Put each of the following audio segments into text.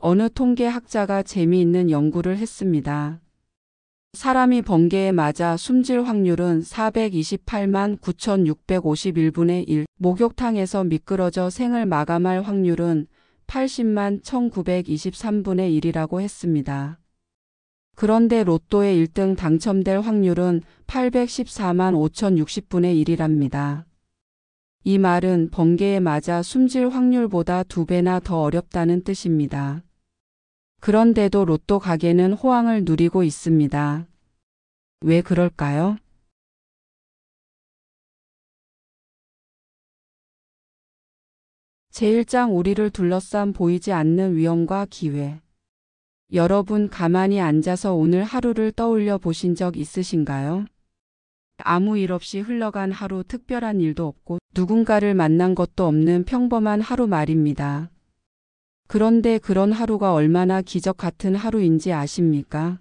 어느 통계학자가 재미있는 연구를 했습니다. 사람이 번개에 맞아 숨질 확률은 428만 9,651분의 1, 목욕탕에서 미끄러져 생을 마감할 확률은 80만 1,923분의 1이라고 했습니다. 그런데 로또의 1등 당첨될 확률은 814만 5,060분의 1이랍니다. 이 말은 번개에 맞아 숨질 확률보다 2배나 더 어렵다는 뜻입니다. 그런데도 로또 가게는 호황을 누리고 있습니다. 왜 그럴까요? 제1장 우리를 둘러싼 보이지 않는 위험과 기회. 여러분 가만히 앉아서 오늘 하루를 떠올려 보신 적 있으신가요? 아무 일 없이 흘러간 하루, 특별한 일도 없고 누군가를 만난 것도 없는 평범한 하루 말입니다. 그런데 그런 하루가 얼마나 기적 같은 하루인지 아십니까?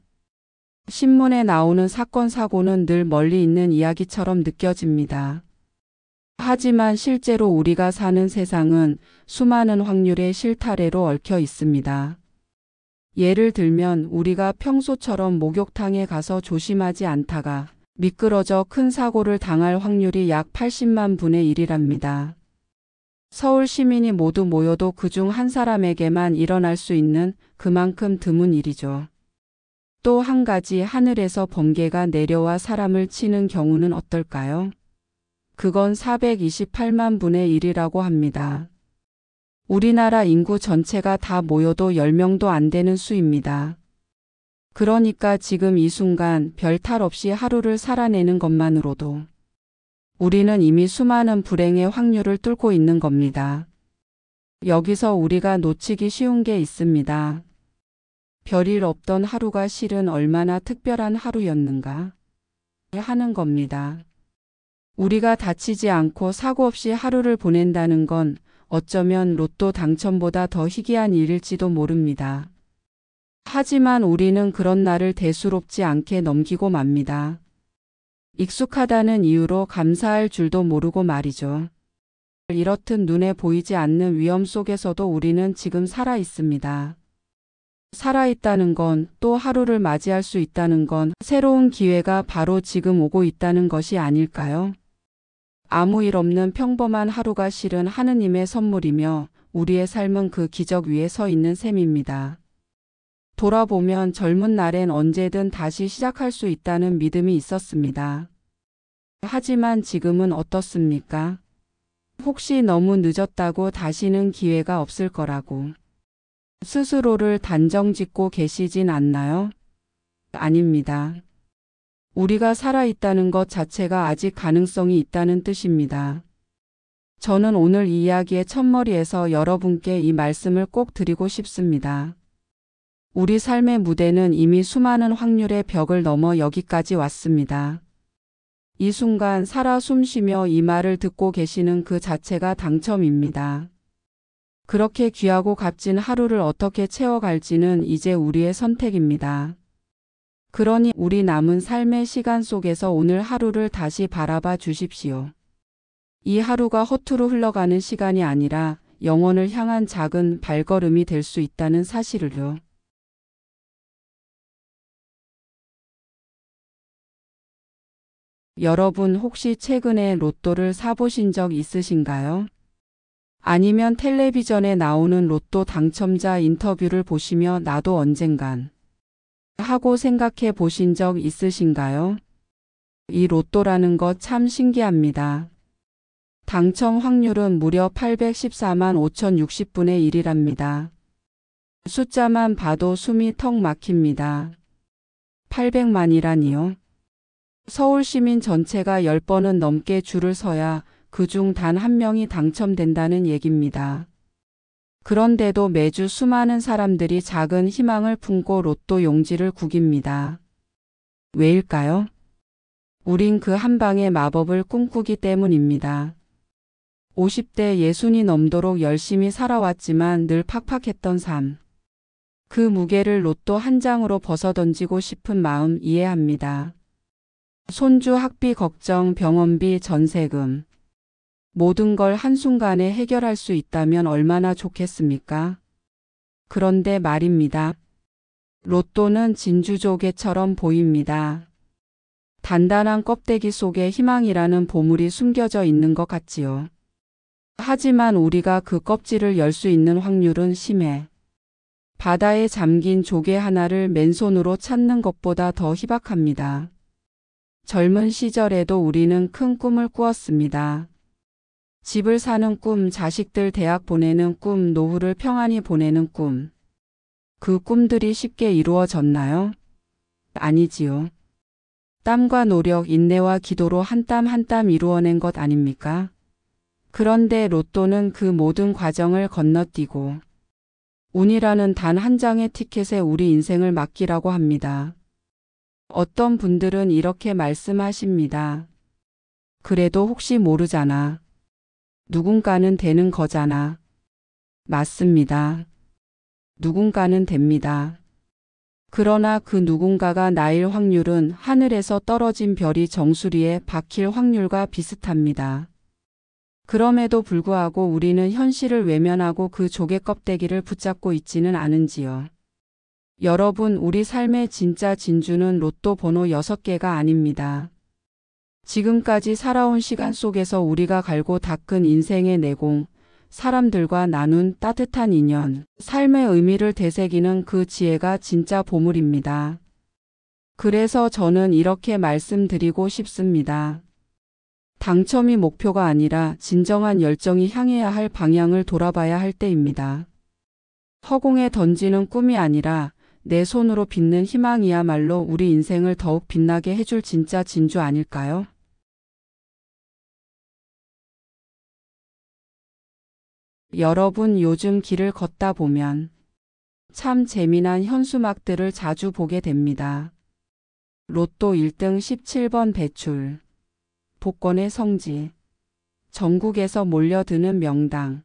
신문에 나오는 사건, 사고는 늘 멀리 있는 이야기처럼 느껴집니다. 하지만 실제로 우리가 사는 세상은 수많은 확률의 실타래로 얽혀 있습니다. 예를 들면 우리가 평소처럼 목욕탕에 가서 조심하지 않다가 미끄러져 큰 사고를 당할 확률이 약 80만 분의 1이랍니다. 서울 시민이 모두 모여도 그중 한 사람에게만 일어날 수 있는 그만큼 드문 일이죠. 또 한 가지, 하늘에서 번개가 내려와 사람을 치는 경우는 어떨까요? 그건 428만 분의 1이라고 합니다. 우리나라 인구 전체가 다 모여도 10명도 안 되는 수입니다. 그러니까 지금 이 순간 별 탈 없이 하루를 살아내는 것만으로도 우리는 이미 수많은 불행의 확률을 뚫고 있는 겁니다. 여기서 우리가 놓치기 쉬운 게 있습니다. 별일 없던 하루가 실은 얼마나 특별한 하루였는가 하는 겁니다. 우리가 다치지 않고 사고 없이 하루를 보낸다는 건 어쩌면 로또 당첨보다 더 희귀한 일일지도 모릅니다. 하지만 우리는 그런 날을 대수롭지 않게 넘기고 맙니다. 익숙하다는 이유로 감사할 줄도 모르고 말이죠. 이렇듯 눈에 보이지 않는 위험 속에서도 우리는 지금 살아 있습니다. 살아있다는 건, 또 하루를 맞이할 수 있다는 건 새로운 기회가 바로 지금 오고 있다는 것이 아닐까요? 아무 일 없는 평범한 하루가 실은 하느님의 선물이며 우리의 삶은 그 기적 위에 서 있는 셈입니다. 돌아보면 젊은 날엔 언제든 다시 시작할 수 있다는 믿음이 있었습니다. 하지만 지금은 어떻습니까? 혹시 너무 늦었다고 다시는 기회가 없을 거라고 스스로를 단정짓고 계시진 않나요? 아닙니다. 우리가 살아있다는 것 자체가 아직 가능성이 있다는 뜻입니다. 저는 오늘 이 이야기의 첫머리에서 여러분께 이 말씀을 꼭 드리고 싶습니다. 우리 삶의 무대는 이미 수많은 확률의 벽을 넘어 여기까지 왔습니다. 이 순간 살아 숨쉬며 이 말을 듣고 계시는 그 자체가 당첨입니다. 그렇게 귀하고 값진 하루를 어떻게 채워갈지는 이제 우리의 선택입니다. 그러니 우리 남은 삶의 시간 속에서 오늘 하루를 다시 바라봐 주십시오. 이 하루가 허투루 흘러가는 시간이 아니라 영혼을 향한 작은 발걸음이 될 수 있다는 사실을요. 여러분 혹시 최근에 로또를 사보신 적 있으신가요? 아니면 텔레비전에 나오는 로또 당첨자 인터뷰를 보시며 나도 언젠간 하고 생각해 보신 적 있으신가요? 이 로또라는 것 참 신기합니다. 당첨 확률은 무려 814만 5,060분의 1이랍니다. 숫자만 봐도 숨이 턱 막힙니다. 800만이라니요? 서울 시민 전체가 10번은 넘게 줄을 서야 그중 단 한 명이 당첨된다는 얘기입니다. 그런데도 매주 수많은 사람들이 작은 희망을 품고 로또 용지를 구깁니다. 왜일까요? 우린 그 한 방의 마법을 꿈꾸기 때문입니다. 50대 60이 넘도록 열심히 살아왔지만 늘 팍팍했던 삶. 그 무게를 로또 한 장으로 벗어던지고 싶은 마음 이해합니다. 손주 학비 걱정, 병원비, 전세금. 모든 걸 한순간에 해결할 수 있다면 얼마나 좋겠습니까? 그런데 말입니다. 로또는 진주조개처럼 보입니다. 단단한 껍데기 속에 희망이라는 보물이 숨겨져 있는 것 같지요. 하지만 우리가 그 껍질을 열 수 있는 확률은 심해. 바다에 잠긴 조개 하나를 맨손으로 찾는 것보다 더 희박합니다. 젊은 시절에도 우리는 큰 꿈을 꾸었습니다. 집을 사는 꿈, 자식들 대학 보내는 꿈, 노후를 평안히 보내는 꿈. 그 꿈들이 쉽게 이루어졌나요? 아니지요. 땀과 노력, 인내와 기도로 한 땀 한 땀 이루어낸 것 아닙니까? 그런데 로또는 그 모든 과정을 건너뛰고 운이라는 단 한 장의 티켓에 우리 인생을 맡기라고 합니다. 어떤 분들은 이렇게 말씀하십니다. 그래도 혹시 모르잖아. 누군가는 되는 거잖아. 맞습니다. 누군가는 됩니다. 그러나 그 누군가가 나일 확률은 하늘에서 떨어진 별이 정수리에 박힐 확률과 비슷합니다. 그럼에도 불구하고 우리는 현실을 외면하고 그 조개 껍데기를 붙잡고 있지는 않은지요. 여러분, 우리 삶의 진짜 진주는 로또 번호 6개가 아닙니다. 지금까지 살아온 시간 속에서 우리가 갈고 닦은 인생의 내공, 사람들과 나눈 따뜻한 인연, 삶의 의미를 되새기는 그 지혜가 진짜 보물입니다. 그래서 저는 이렇게 말씀드리고 싶습니다. 당첨이 목표가 아니라 진정한 열정이 향해야 할 방향을 돌아봐야 할 때입니다. 허공에 던지는 꿈이 아니라 내 손으로 빚는 희망이야말로 우리 인생을 더욱 빛나게 해줄 진짜 진주 아닐까요? 여러분, 요즘 길을 걷다 보면 참 재미난 현수막들을 자주 보게 됩니다. 로또 1등 17번 배출, 복권의 성지, 전국에서 몰려드는 명당.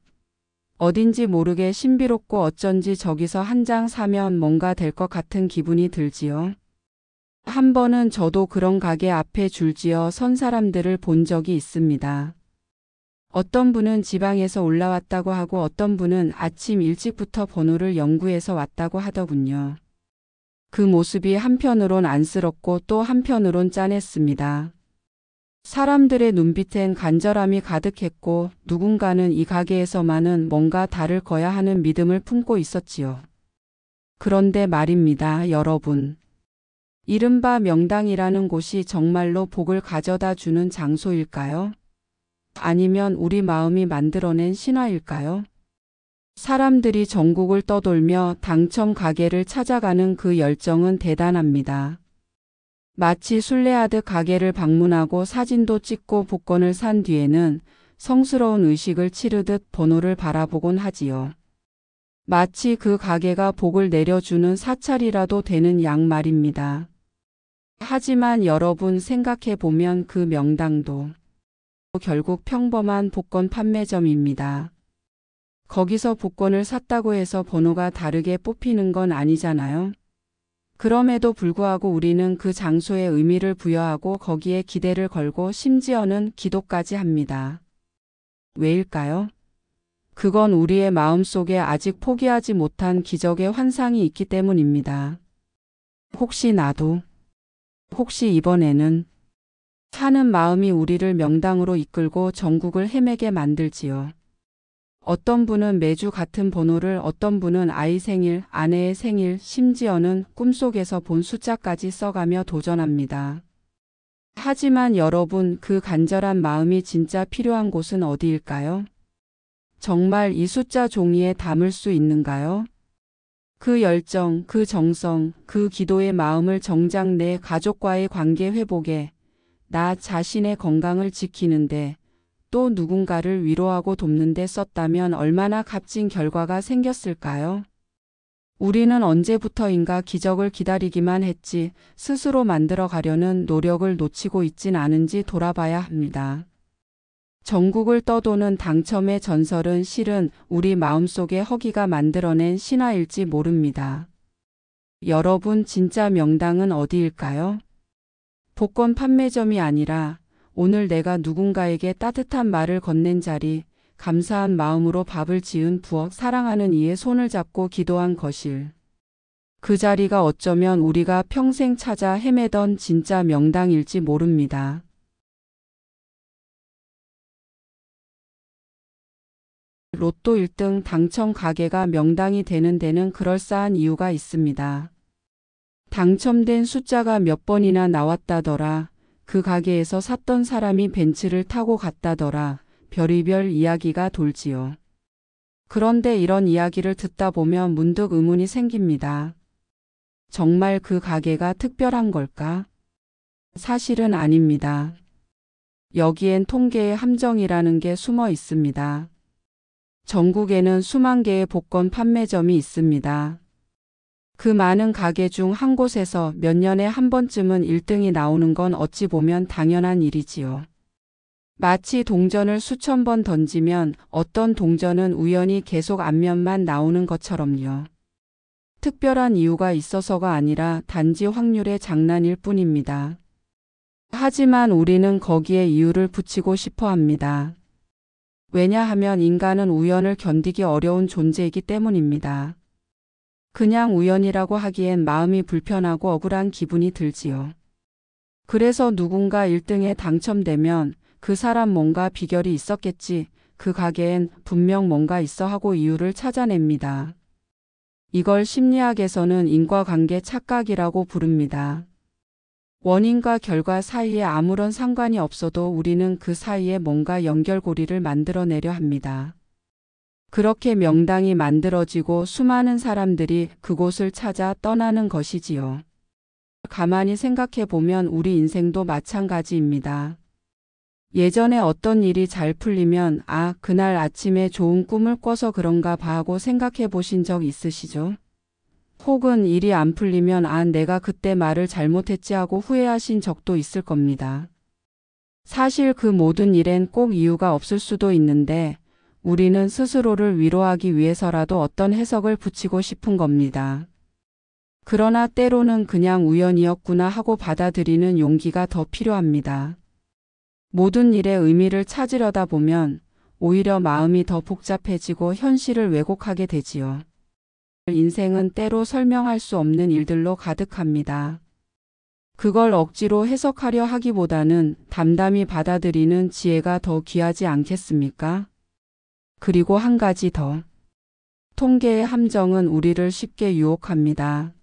어딘지 모르게 신비롭고 어쩐지 저기서 한 장 사면 뭔가 될 것 같은 기분이 들지요. 한 번은 저도 그런 가게 앞에 줄지어 선 사람들을 본 적이 있습니다. 어떤 분은 지방에서 올라왔다고 하고 어떤 분은 아침 일찍부터 번호를 연구해서 왔다고 하더군요. 그 모습이 한편으론 안쓰럽고 또 한편으론 짠했습니다. 사람들의 눈빛엔 간절함이 가득했고 누군가는 이 가게에서만은 뭔가 다를 거야 하는 믿음을 품고 있었지요. 그런데 말입니다, 여러분. 이른바 명당이라는 곳이 정말로 복을 가져다 주는 장소일까요? 아니면 우리 마음이 만들어낸 신화일까요? 사람들이 전국을 떠돌며 당첨 가게를 찾아가는 그 열정은 대단합니다. 마치 순례하듯 가게를 방문하고 사진도 찍고 복권을 산 뒤에는 성스러운 의식을 치르듯 번호를 바라보곤 하지요. 마치 그 가게가 복을 내려주는 사찰이라도 되는 양 말입니다. 하지만 여러분, 생각해보면 그 명당도 결국 평범한 복권 판매점입니다. 거기서 복권을 샀다고 해서 번호가 다르게 뽑히는 건 아니잖아요. 그럼에도 불구하고 우리는 그 장소에 의미를 부여하고 거기에 기대를 걸고 심지어는 기도까지 합니다. 왜일까요? 그건 우리의 마음속에 아직 포기하지 못한 기적의 환상이 있기 때문입니다. 혹시 나도, 혹시 이번에는 하는 마음이 우리를 명당으로 이끌고 전국을 헤매게 만들지요. 어떤 분은 매주 같은 번호를, 어떤 분은 아이 생일, 아내의 생일, 심지어는 꿈속에서 본 숫자까지 써가며 도전합니다. 하지만 여러분, 그 간절한 마음이 진짜 필요한 곳은 어디일까요? 정말 이 숫자 종이에 담을 수 있는가요? 그 열정, 그 정성, 그 기도의 마음을 정작 내 가족과의 관계 회복에, 나 자신의 건강을 지키는데, 또 누군가를 위로하고 돕는 데 썼다면 얼마나 값진 결과가 생겼을까요? 우리는 언제부터인가 기적을 기다리기만 했지 스스로 만들어 가려는 노력을 놓치고 있진 않은지 돌아봐야 합니다. 전국을 떠도는 당첨의 전설은 실은 우리 마음속에 허기가 만들어낸 신화일지 모릅니다. 여러분, 진짜 명당은 어디일까요? 복권 판매점이 아니라 오늘 내가 누군가에게 따뜻한 말을 건넨 자리, 감사한 마음으로 밥을 지은 부엌 사랑하는 이의 손을 잡고 기도한 거실. 그 자리가 어쩌면 우리가 평생 찾아 헤매던 진짜 명당일지 모릅니다. 로또 1등 당첨 가게가 명당이 되는 데는 그럴싸한 이유가 있습니다. 당첨된 숫자가 몇 번이나 나왔다더라. 그 가게에서 샀던 사람이 벤츠를 타고 갔다더라. 별의별 이야기가 돌지요. 그런데 이런 이야기를 듣다 보면 문득 의문이 생깁니다. 정말 그 가게가 특별한 걸까? 사실은 아닙니다. 여기엔 통계의 함정이라는 게 숨어 있습니다. 전국에는 수만 개의 복권 판매점이 있습니다. 그 많은 가게 중 한 곳에서 몇 년에 한 번쯤은 1등이 나오는 건 어찌 보면 당연한 일이지요. 마치 동전을 수천 번 던지면 어떤 동전은 우연히 계속 앞면만 나오는 것처럼요. 특별한 이유가 있어서가 아니라 단지 확률의 장난일 뿐입니다. 하지만 우리는 거기에 이유를 붙이고 싶어 합니다. 왜냐하면 인간은 우연을 견디기 어려운 존재이기 때문입니다. 그냥 우연이라고 하기엔 마음이 불편하고 억울한 기분이 들지요. 그래서 누군가 1등에 당첨되면 그 사람 뭔가 비결이 있었겠지, 그 가게엔 분명 뭔가 있어 하고 이유를 찾아냅니다. 이걸 심리학에서는 인과관계 착각이라고 부릅니다. 원인과 결과 사이에 아무런 상관이 없어도 우리는 그 사이에 뭔가 연결고리를 만들어내려 합니다. 그렇게 명당이 만들어지고 수많은 사람들이 그곳을 찾아 떠나는 것이지요. 가만히 생각해 보면 우리 인생도 마찬가지입니다. 예전에 어떤 일이 잘 풀리면 그날 아침에 좋은 꿈을 꿔서 그런가 봐 하고 생각해 보신 적 있으시죠? 혹은 일이 안 풀리면 내가 그때 말을 잘못했지 하고 후회하신 적도 있을 겁니다. 사실 그 모든 일엔 꼭 이유가 없을 수도 있는데 우리는 스스로를 위로하기 위해서라도 어떤 해석을 붙이고 싶은 겁니다. 그러나 때로는 그냥 우연이었구나 하고 받아들이는 용기가 더 필요합니다. 모든 일의 의미를 찾으려다 보면 오히려 마음이 더 복잡해지고 현실을 왜곡하게 되지요. 인생은 때로 설명할 수 없는 일들로 가득합니다. 그걸 억지로 해석하려 하기보다는 담담히 받아들이는 지혜가 더 귀하지 않겠습니까? 그리고 한 가지 더. 통계의 함정은 우리를 쉽게 유혹합니다.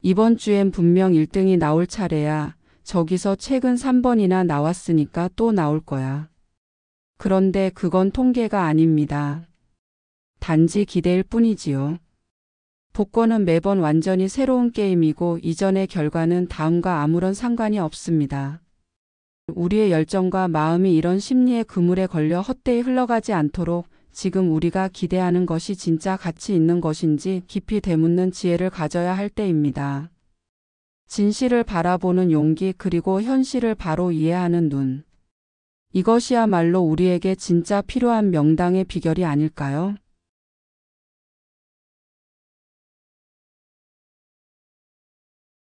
이번 주엔 분명 1등이 나올 차례야. 저기서 최근 3번이나 나왔으니까 또 나올 거야. 그런데 그건 통계가 아닙니다. 단지 기대일 뿐이지요. 복권은 매번 완전히 새로운 게임이고 이전의 결과는 다음과 아무런 상관이 없습니다. 우리의 열정과 마음이 이런 심리의 그물에 걸려 헛되이 흘러가지 않도록 지금 우리가 기대하는 것이 진짜 가치 있는 것인지 깊이 되묻는 지혜를 가져야 할 때입니다. 진실을 바라보는 용기 그리고 현실을 바로 이해하는 눈. 이것이야말로 우리에게 진짜 필요한 명당의 비결이 아닐까요?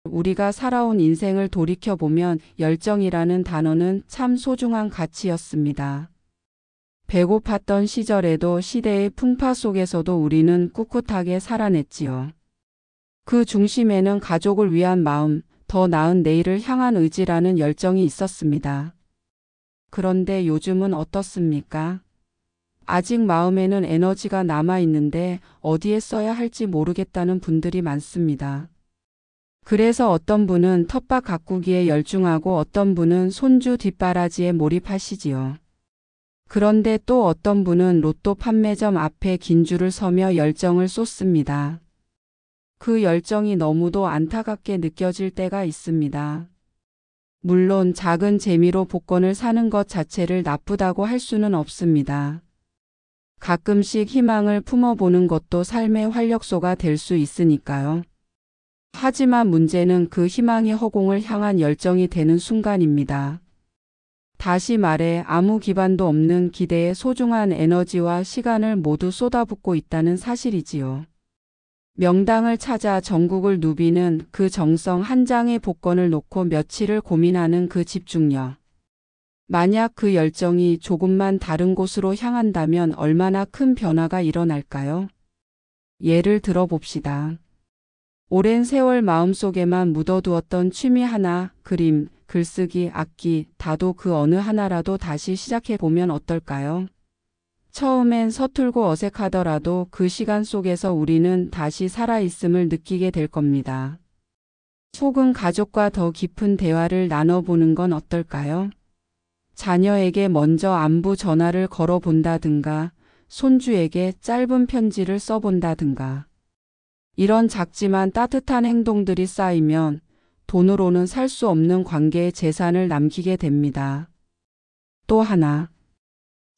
우리가 살아온 인생을 돌이켜보면 열정이라는 단어는 참 소중한 가치였습니다. 배고팠던 시절에도 시대의 풍파 속에서도 우리는 꿋꿋하게 살아냈지요. 그 중심에는 가족을 위한 마음, 더 나은 내일을 향한 의지라는 열정이 있었습니다. 그런데 요즘은 어떻습니까? 아직 마음에는 에너지가 남아있는데 어디에 써야 할지 모르겠다는 분들이 많습니다. 그래서 어떤 분은 텃밭 가꾸기에 열중하고 어떤 분은 손주 뒷바라지에 몰입하시지요. 그런데 또 어떤 분은 로또 판매점 앞에 긴 줄을 서며 열정을 쏟습니다. 그 열정이 너무도 안타깝게 느껴질 때가 있습니다. 물론 작은 재미로 복권을 사는 것 자체를 나쁘다고 할 수는 없습니다. 가끔씩 희망을 품어보는 것도 삶의 활력소가 될 수 있으니까요. 하지만 문제는 그 희망의 허공을 향한 열정이 되는 순간입니다. 다시 말해 아무 기반도 없는 기대에 소중한 에너지와 시간을 모두 쏟아붓고 있다는 사실이지요. 명당을 찾아 전국을 누비는 그 정성 한 장의 복권을 놓고 며칠을 고민하는 그 집중력. 만약 그 열정이 조금만 다른 곳으로 향한다면 얼마나 큰 변화가 일어날까요? 예를 들어 봅시다. 오랜 세월 마음속에만 묻어두었던 취미 하나, 그림, 글쓰기, 악기, 다도 그 어느 하나라도 다시 시작해보면 어떨까요? 처음엔 서툴고 어색하더라도 그 시간 속에서 우리는 다시 살아있음을 느끼게 될 겁니다. 혹은 가족과 더 깊은 대화를 나눠보는 건 어떨까요? 자녀에게 먼저 안부 전화를 걸어본다든가, 손주에게 짧은 편지를 써본다든가. 이런 작지만 따뜻한 행동들이 쌓이면 돈으로는 살 수 없는 관계의 재산을 남기게 됩니다. 또 하나,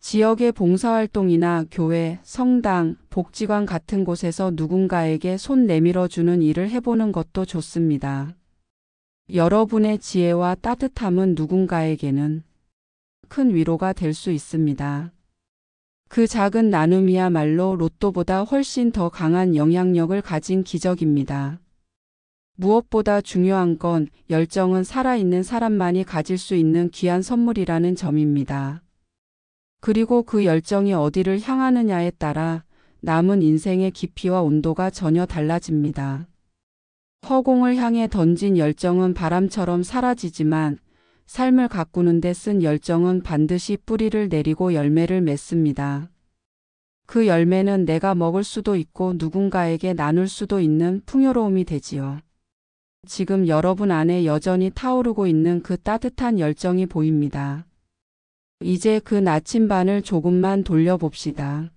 지역의 봉사활동이나 교회, 성당, 복지관 같은 곳에서 누군가에게 손 내밀어주는 일을 해보는 것도 좋습니다. 여러분의 지혜와 따뜻함은 누군가에게는 큰 위로가 될 수 있습니다. 그 작은 나눔이야말로 로또보다 훨씬 더 강한 영향력을 가진 기적입니다. 무엇보다 중요한 건 열정은 살아있는 사람만이 가질 수 있는 귀한 선물이라는 점입니다. 그리고 그 열정이 어디를 향하느냐에 따라 남은 인생의 깊이와 온도가 전혀 달라집니다. 허공을 향해 던진 열정은 바람처럼 사라지지만 삶을 가꾸는 데 쓴 열정은 반드시 뿌리를 내리고 열매를 맺습니다. 그 열매는 내가 먹을 수도 있고 누군가에게 나눌 수도 있는 풍요로움이 되지요. 지금 여러분 안에 여전히 타오르고 있는 그 따뜻한 열정이 보입니다. 이제 그 나침반을 조금만 돌려봅시다.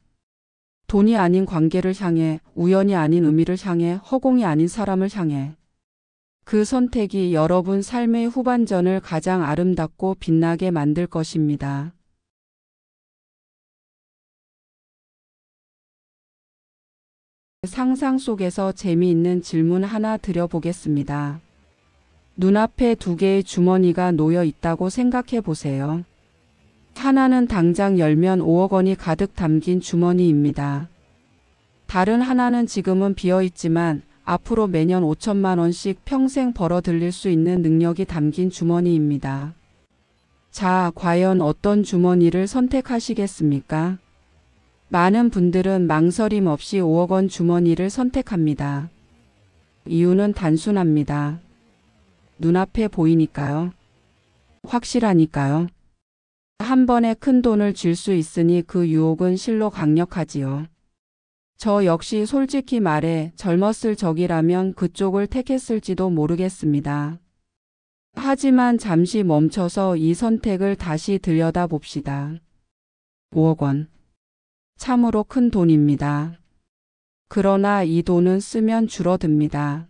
돈이 아닌 관계를 향해, 우연이 아닌 의미를 향해, 허공이 아닌 사람을 향해. 그 선택이 여러분 삶의 후반전을 가장 아름답고 빛나게 만들 것입니다. 상상 속에서 재미있는 질문 하나 드려보겠습니다. 눈앞에 두 개의 주머니가 놓여 있다고 생각해 보세요. 하나는 당장 열면 5억 원이 가득 담긴 주머니입니다. 다른 하나는 지금은 비어 있지만 앞으로 매년 5천만 원씩 평생 벌어들일 수 있는 능력이 담긴 주머니입니다. 자, 과연 어떤 주머니를 선택하시겠습니까? 많은 분들은 망설임 없이 5억 원 주머니를 선택합니다. 이유는 단순합니다. 눈앞에 보이니까요. 확실하니까요. 한 번에 큰 돈을 쥘 수 있으니 그 유혹은 실로 강력하지요. 저 역시 솔직히 말해 젊었을 적이라면 그쪽을 택했을지도 모르겠습니다. 하지만 잠시 멈춰서 이 선택을 다시 들여다봅시다. 5억 원. 참으로 큰 돈입니다. 그러나 이 돈은 쓰면 줄어듭니다.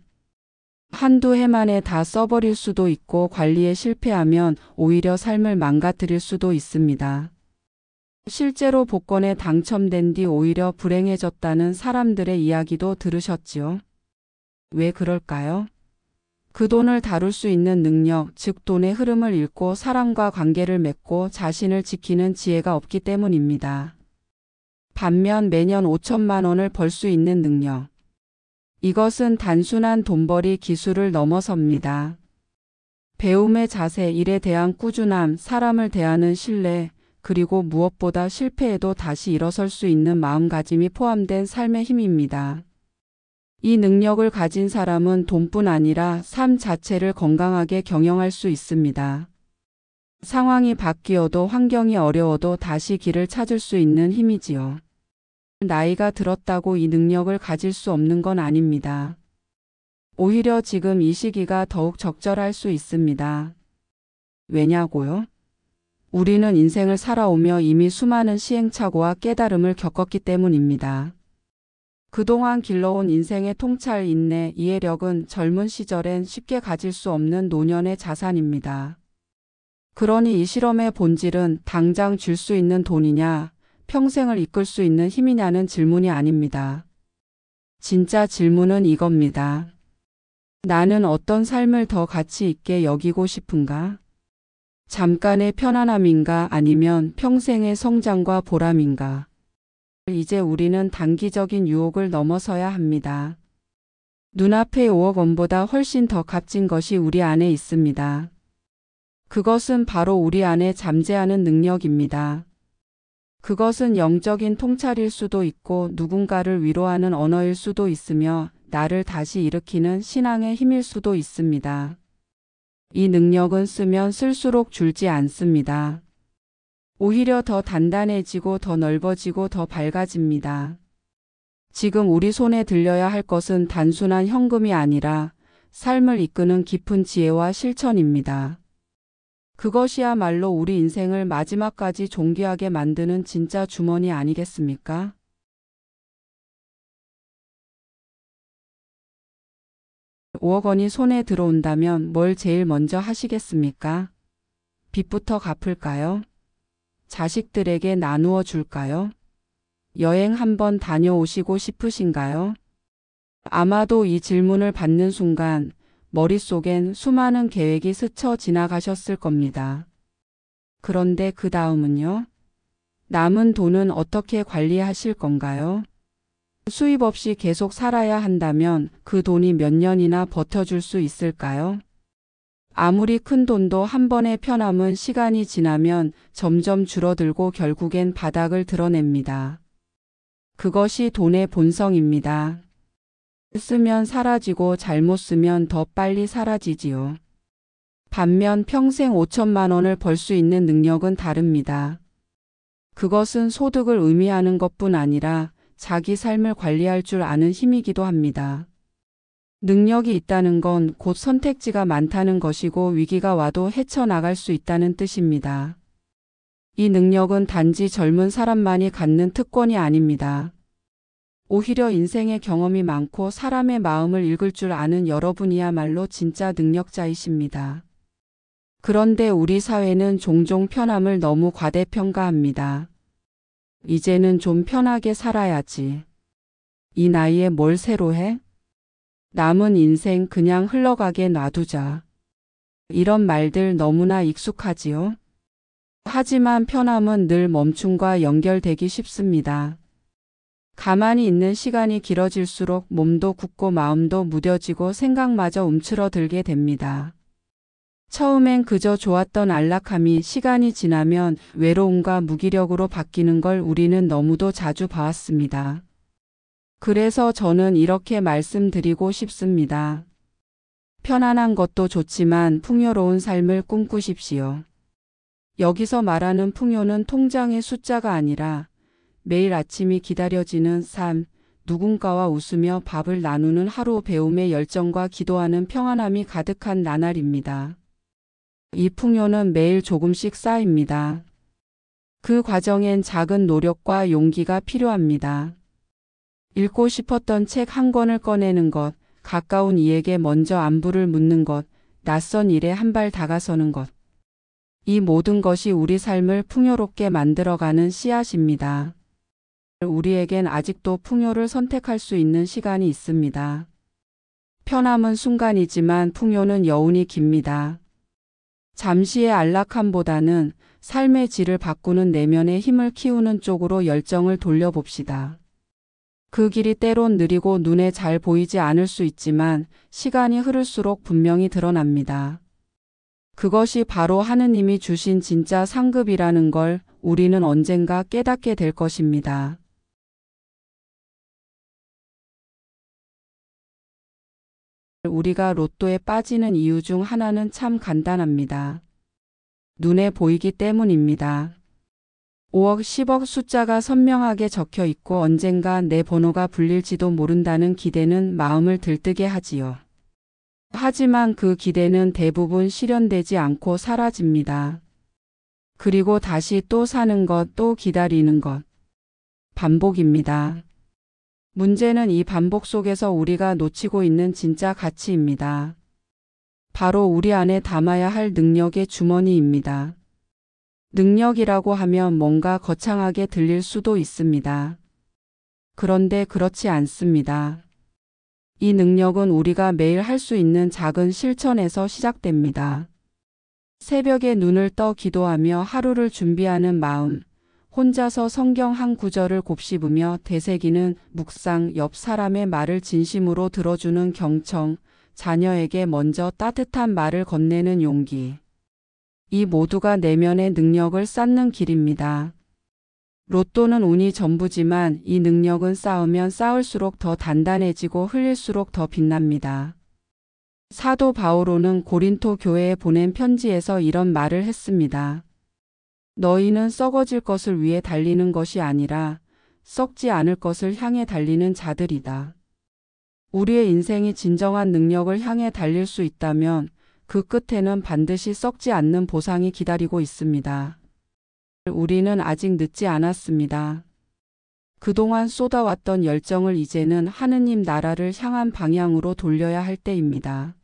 한두 해 만에 다 써버릴 수도 있고 관리에 실패하면 오히려 삶을 망가뜨릴 수도 있습니다. 실제로 복권에 당첨된 뒤 오히려 불행해졌다는 사람들의 이야기도 들으셨지요? 왜 그럴까요? 그 돈을 다룰 수 있는 능력, 즉 돈의 흐름을 읽고 사람과 관계를 맺고 자신을 지키는 지혜가 없기 때문입니다. 반면 매년 5천만 원을 벌 수 있는 능력. 이것은 단순한 돈벌이 기술을 넘어섭니다. 배움의 자세, 일에 대한 꾸준함, 사람을 대하는 신뢰, 그리고 무엇보다 실패해도 다시 일어설 수 있는 마음가짐이 포함된 삶의 힘입니다. 이 능력을 가진 사람은 돈뿐 아니라 삶 자체를 건강하게 경영할 수 있습니다. 상황이 바뀌어도 환경이 어려워도 다시 길을 찾을 수 있는 힘이지요. 나이가 들었다고 이 능력을 가질 수 없는 건 아닙니다. 오히려 지금 이 시기가 더욱 적절할 수 있습니다. 왜냐고요? 우리는 인생을 살아오며 이미 수많은 시행착오와 깨달음을 겪었기 때문입니다. 그동안 길러온 인생의 통찰, 인내, 이해력은 젊은 시절엔 쉽게 가질 수 없는 노년의 자산입니다. 그러니 이 실험의 본질은 당장 줄 수 있는 돈이냐, 평생을 이끌 수 있는 힘이냐는 질문이 아닙니다. 진짜 질문은 이겁니다. 나는 어떤 삶을 더 가치 있게 여기고 싶은가? 잠깐의 편안함인가 아니면 평생의 성장과 보람인가? 이제 우리는 단기적인 유혹을 넘어서야 합니다. 눈앞의 5억 원보다 훨씬 더 값진 것이 우리 안에 있습니다. 그것은 바로 우리 안에 잠재하는 능력입니다. 그것은 영적인 통찰일 수도 있고 누군가를 위로하는 언어일 수도 있으며 나를 다시 일으키는 신앙의 힘일 수도 있습니다. 이 능력은 쓰면 쓸수록 줄지 않습니다. 오히려 더 단단해지고 더 넓어지고 더 밝아집니다. 지금 우리 손에 들려야 할 것은 단순한 현금이 아니라 삶을 이끄는 깊은 지혜와 실천입니다. 그것이야말로 우리 인생을 마지막까지 존귀하게 만드는 진짜 주머니 아니겠습니까? 5억 원이 손에 들어온다면 뭘 제일 먼저 하시겠습니까? 빚부터 갚을까요? 자식들에게 나누어 줄까요? 여행 한번 다녀오시고 싶으신가요? 아마도 이 질문을 받는 순간 머릿속엔 수많은 계획이 스쳐 지나가셨을 겁니다. 그런데 그 다음은요? 남은 돈은 어떻게 관리하실 건가요? 수입 없이 계속 살아야 한다면 그 돈이 몇 년이나 버텨줄 수 있을까요? 아무리 큰 돈도 한 번의 편함은 시간이 지나면 점점 줄어들고 결국엔 바닥을 드러냅니다. 그것이 돈의 본성입니다. 쓰면 사라지고 잘못 쓰면 더 빨리 사라지지요. 반면 평생 5천만 원을 벌 수 있는 능력은 다릅니다. 그것은 소득을 의미하는 것뿐 아니라 자기 삶을 관리할 줄 아는 힘이기도 합니다. 능력이 있다는 건 곧 선택지가 많다는 것이고 위기가 와도 헤쳐나갈 수 있다는 뜻입니다. 이 능력은 단지 젊은 사람만이 갖는 특권이 아닙니다. 오히려 인생의 경험이 많고 사람의 마음을 읽을 줄 아는 여러분이야말로 진짜 능력자이십니다. 그런데 우리 사회는 종종 편함을 너무 과대평가합니다. 이제는 좀 편하게 살아야지. 이 나이에 뭘 새로 해? 남은 인생 그냥 흘러가게 놔두자. 이런 말들 너무나 익숙하지요? 하지만 편함은 늘 멈춤과 연결되기 쉽습니다. 가만히 있는 시간이 길어질수록 몸도 굳고 마음도 무뎌지고 생각마저 움츠러들게 됩니다. 처음엔 그저 좋았던 안락함이 시간이 지나면 외로움과 무기력으로 바뀌는 걸 우리는 너무도 자주 봐왔습니다. 그래서 저는 이렇게 말씀드리고 싶습니다. 편안한 것도 좋지만 풍요로운 삶을 꿈꾸십시오. 여기서 말하는 풍요는 통장의 숫자가 아니라 매일 아침이 기다려지는 삶, 누군가와 웃으며 밥을 나누는 하루, 배움의 열정과 기도하는 평안함이 가득한 나날입니다. 이 풍요는 매일 조금씩 쌓입니다. 그 과정엔 작은 노력과 용기가 필요합니다. 읽고 싶었던 책 한 권을 꺼내는 것, 가까운 이에게 먼저 안부를 묻는 것, 낯선 일에 한 발 다가서는 것. 이 모든 것이 우리 삶을 풍요롭게 만들어가는 씨앗입니다. 우리에겐 아직도 풍요를 선택할 수 있는 시간이 있습니다. 편함은 순간이지만 풍요는 여운이 깁니다. 잠시의 안락함보다는 삶의 질을 바꾸는 내면의 힘을 키우는 쪽으로 열정을 돌려봅시다. 그 길이 때론 느리고 눈에 잘 보이지 않을 수 있지만 시간이 흐를수록 분명히 드러납니다. 그것이 바로 하느님이 주신 진짜 상급이라는 걸 우리는 언젠가 깨닫게 될 것입니다. 우리가 로또에 빠지는 이유 중 하나는 참 간단합니다. 눈에 보이기 때문입니다. 5억, 10억 숫자가 선명하게 적혀 있고 언젠가 내 번호가 불릴지도 모른다는 기대는 마음을 들뜨게 하지요. 하지만 그 기대는 대부분 실현되지 않고 사라집니다. 그리고 다시 또 사는 것, 또 기다리는 것. 반복입니다. 문제는 이 반복 속에서 우리가 놓치고 있는 진짜 가치입니다. 바로 우리 안에 담아야 할 능력의 주머니입니다. 능력이라고 하면 뭔가 거창하게 들릴 수도 있습니다. 그런데 그렇지 않습니다. 이 능력은 우리가 매일 할 수 있는 작은 실천에서 시작됩니다. 새벽에 눈을 떠 기도하며 하루를 준비하는 마음, 혼자서 성경 한 구절을 곱씹으며 되새기는 묵상, 옆 사람의 말을 진심으로 들어주는 경청, 자녀에게 먼저 따뜻한 말을 건네는 용기. 이 모두가 내면의 능력을 쌓는 길입니다. 로또는 운이 전부지만 이 능력은 쌓으면 쌓을수록 더 단단해지고 흘릴수록 더 빛납니다. 사도 바오로는 고린토 교회에 보낸 편지에서 이런 말을 했습니다. 너희는 썩어질 것을 위해 달리는 것이 아니라 썩지 않을 것을 향해 달리는 자들이다. 우리의 인생이 진정한 능력을 향해 달릴 수 있다면 그 끝에는 반드시 썩지 않는 보상이 기다리고 있습니다. 우리는 아직 늦지 않았습니다. 그동안 쏟아왔던 열정을 이제는 하느님 나라를 향한 방향으로 돌려야 할 때입니다.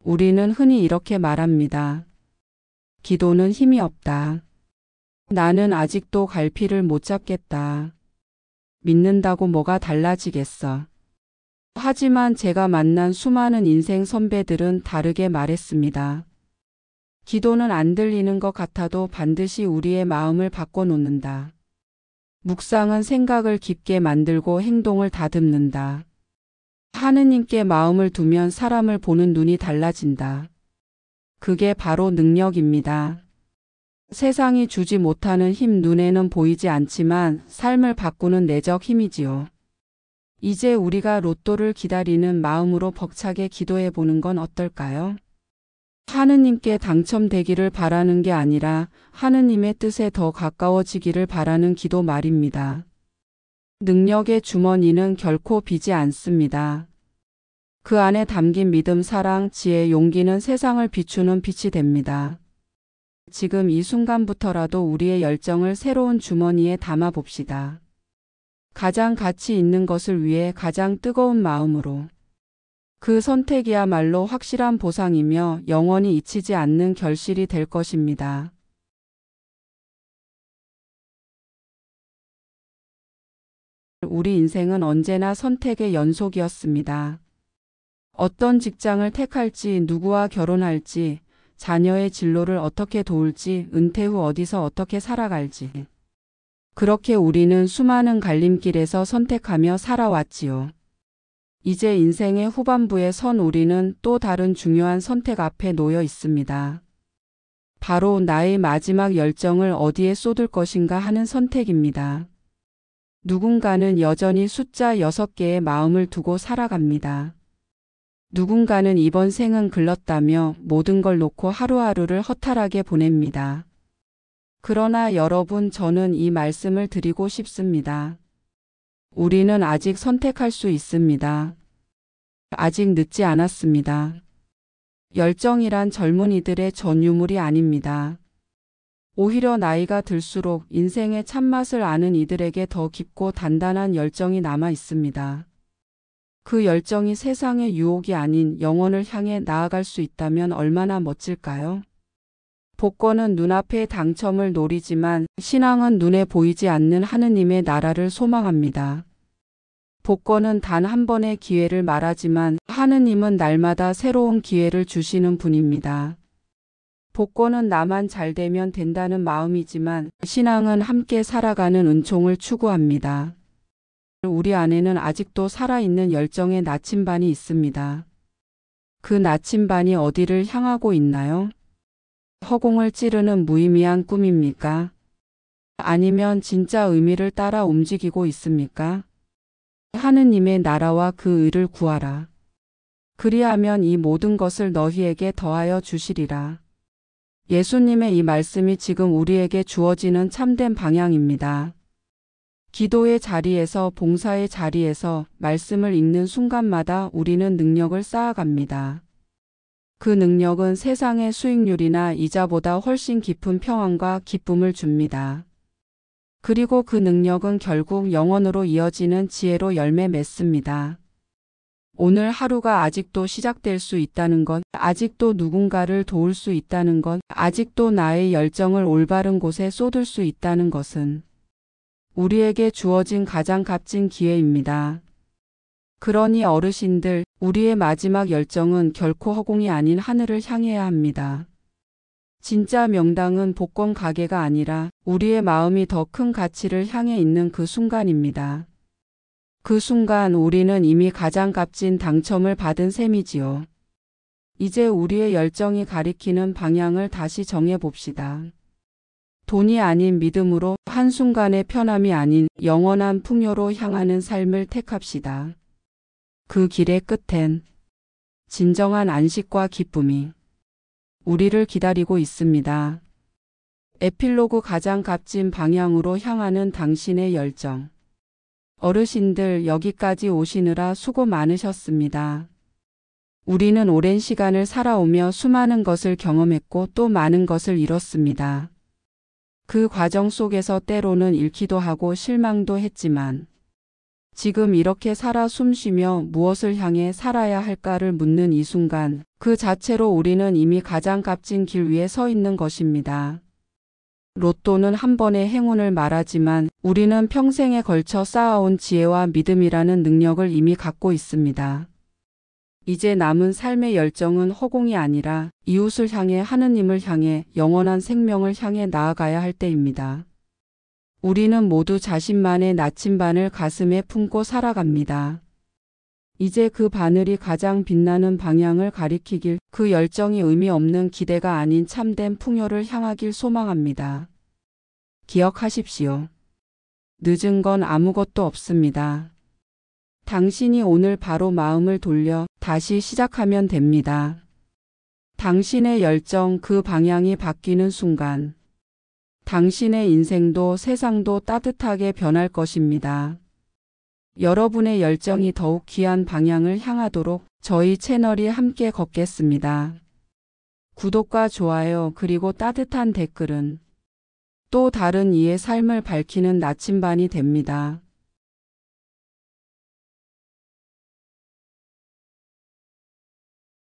우리는 흔히 이렇게 말합니다. 기도는 힘이 없다. 나는 아직도 갈피를 못 잡겠다. 믿는다고 뭐가 달라지겠어. 하지만 제가 만난 수많은 인생 선배들은 다르게 말했습니다. 기도는 안 들리는 것 같아도 반드시 우리의 마음을 바꿔놓는다. 묵상은 생각을 깊게 만들고 행동을 다듬는다. 하느님께 마음을 두면 사람을 보는 눈이 달라진다. 그게 바로 능력입니다. 세상이 주지 못하는 힘 눈에는 보이지 않지만 삶을 바꾸는 내적 힘이지요. 이제 우리가 로또를 기다리는 마음으로 벅차게 기도해 보는 건 어떨까요? 하느님께 당첨되기를 바라는 게 아니라 하느님의 뜻에 더 가까워지기를 바라는 기도 말입니다. 능력의 주머니는 결코 비지 않습니다. 그 안에 담긴 믿음, 사랑, 지혜, 용기는 세상을 비추는 빛이 됩니다. 지금 이 순간부터라도 우리의 열정을 새로운 주머니에 담아 봅시다. 가장 가치 있는 것을 위해 가장 뜨거운 마음으로. 그 선택이야말로 확실한 보상이며 영원히 잊히지 않는 결실이 될 것입니다. 우리 인생은 언제나 선택의 연속이었습니다. 어떤 직장을 택할지, 누구와 결혼할지, 자녀의 진로를 어떻게 도울지, 은퇴 후 어디서 어떻게 살아갈지. 그렇게 우리는 수많은 갈림길에서 선택하며 살아왔지요. 이제 인생의 후반부에 선 우리는 또 다른 중요한 선택 앞에 놓여 있습니다. 바로 나의 마지막 열정을 어디에 쏟을 것인가 하는 선택입니다. 누군가는 여전히 숫자 6개의 마음을 두고 살아갑니다. 누군가는 이번 생은 글렀다며 모든 걸 놓고 하루하루를 허탈하게 보냅니다. 그러나 여러분, 저는 이 말씀을 드리고 싶습니다. 우리는 아직 선택할 수 있습니다. 아직 늦지 않았습니다. 열정이란 젊은이들의 전유물이 아닙니다. 오히려 나이가 들수록 인생의 참맛을 아는 이들에게 더 깊고 단단한 열정이 남아 있습니다. 그 열정이 세상의 유혹이 아닌 영혼을 향해 나아갈 수 있다면 얼마나 멋질까요? 복권은 눈앞의 당첨을 노리지만 신앙은 눈에 보이지 않는 하느님의 나라를 소망합니다. 복권은 단 한 번의 기회를 말하지만 하느님은 날마다 새로운 기회를 주시는 분입니다. 복권은 나만 잘 되면 된다는 마음이지만 신앙은 함께 살아가는 은총을 추구합니다. 우리 안에는 아직도 살아있는 열정의 나침반이 있습니다. 그 나침반이 어디를 향하고 있나요? 허공을 찌르는 무의미한 꿈입니까? 아니면 진짜 의미를 따라 움직이고 있습니까? 하느님의 나라와 그 의를 구하라. 그리하면 이 모든 것을 너희에게 더하여 주시리라. 예수님의 이 말씀이 지금 우리에게 주어지는 참된 방향입니다. 기도의 자리에서, 봉사의 자리에서 말씀을 읽는 순간마다 우리는 능력을 쌓아갑니다. 그 능력은 세상의 수익률이나 이자보다 훨씬 깊은 평안과 기쁨을 줍니다. 그리고 그 능력은 결국 영원으로 이어지는 지혜로 열매 맺습니다. 오늘 하루가 아직도 시작될 수 있다는 것, 아직도 누군가를 도울 수 있다는 것, 아직도 나의 열정을 올바른 곳에 쏟을 수 있다는 것은 우리에게 주어진 가장 값진 기회입니다. 그러니 어르신들, 우리의 마지막 열정은 결코 허공이 아닌 하늘을 향해야 합니다. 진짜 명당은 복권 가게가 아니라 우리의 마음이 더 큰 가치를 향해 있는 그 순간입니다. 그 순간 우리는 이미 가장 값진 당첨을 받은 셈이지요. 이제 우리의 열정이 가리키는 방향을 다시 정해봅시다. 돈이 아닌 믿음으로, 한순간의 편함이 아닌 영원한 풍요로 향하는 삶을 택합시다. 그 길의 끝엔 진정한 안식과 기쁨이 우리를 기다리고 있습니다. 에필로그 가장 값진 방향으로 향하는 당신의 열정. 어르신들, 여기까지 오시느라 수고 많으셨습니다. 우리는 오랜 시간을 살아오며 수많은 것을 경험했고 또 많은 것을 잃었습니다. 그 과정 속에서 때로는 잃기도 하고 실망도 했지만 지금 이렇게 살아 숨쉬며 무엇을 향해 살아야 할까를 묻는 이 순간, 그 자체로 우리는 이미 가장 값진 길 위에 서 있는 것입니다. 로또는 한 번의 행운을 말하지만 우리는 평생에 걸쳐 쌓아온 지혜와 믿음이라는 능력을 이미 갖고 있습니다. 이제 남은 삶의 열정은 허공이 아니라 이웃을 향해, 하느님을 향해, 영원한 생명을 향해 나아가야 할 때입니다. 우리는 모두 자신만의 나침반을 가슴에 품고 살아갑니다. 이제 그 바늘이 가장 빛나는 방향을 가리키길, 그 열정이 의미 없는 기대가 아닌 참된 풍요를 향하길 소망합니다. 기억하십시오. 늦은 건 아무것도 없습니다. 당신이 오늘 바로 마음을 돌려 다시 시작하면 됩니다. 당신의 열정, 그 방향이 바뀌는 순간 당신의 인생도 세상도 따뜻하게 변할 것입니다. 여러분의 열정이 더욱 귀한 방향을 향하도록 저희 채널이 함께 걷겠습니다. 구독과 좋아요 그리고 따뜻한 댓글은 또 다른 이의 삶을 밝히는 나침반이 됩니다.